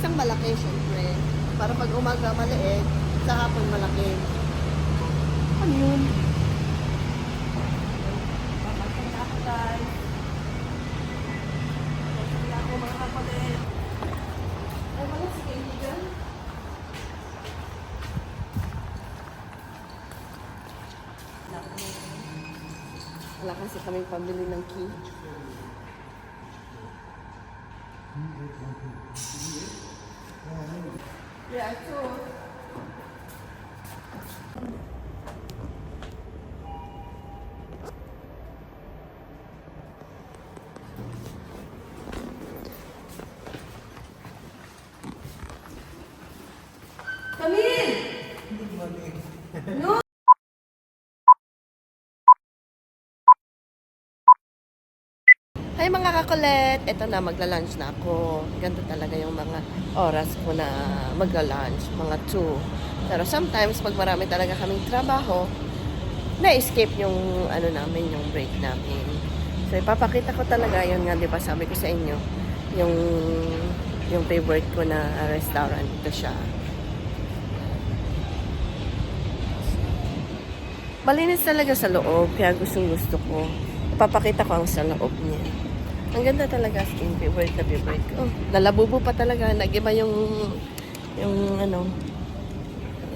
isang malaki, syempre. Para pag umaga maliit, sa hapon malaki. Ano yun? Papasok na ako, guys. Papasok na ako, mga kapatid. Ay, wala si Katie dyan. Wala kasi kaming pambili ng key. Yeah, so... Camille! No! Hi mga kakulit! Ito na, magla-lunch na ako. Ganito talaga yung mga oras ko na magla-lunch, mga 2. Pero sometimes, pag marami talaga kaming trabaho, na-escape yung ano namin, yung break namin. So, ipapakita ko talaga yun nga, di ba sabi ko sa inyo, yung favorite ko na restaurant. Ito siya. Malinis talaga sa loob, kaya gusto ko. Ipapakita ko ang sa loob niya. Ang ganda talaga, skin favorite na favorite ko. Oh, nalabubo pa talaga, nag-iba yung ano.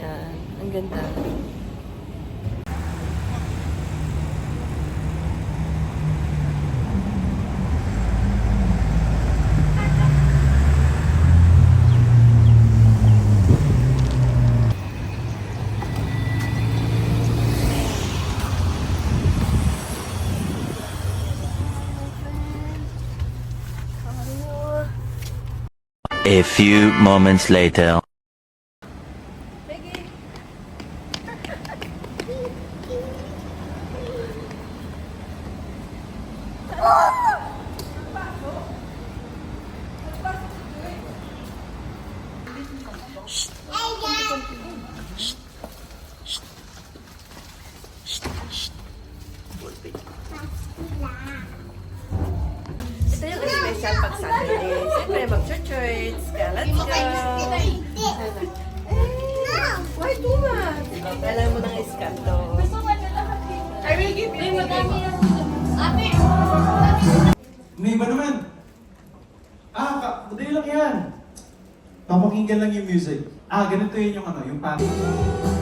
Yan, ang ganda. A few moments later. Ito yung special pag Sunday. Siyempre, mag-church. Kaya let's go. Why too much? Kailangan mo ng eskanto. I will give you. Ate! May iba naman. Madali lang yan. Papakinggan lang yung music. Ganito yun yung yung pattern.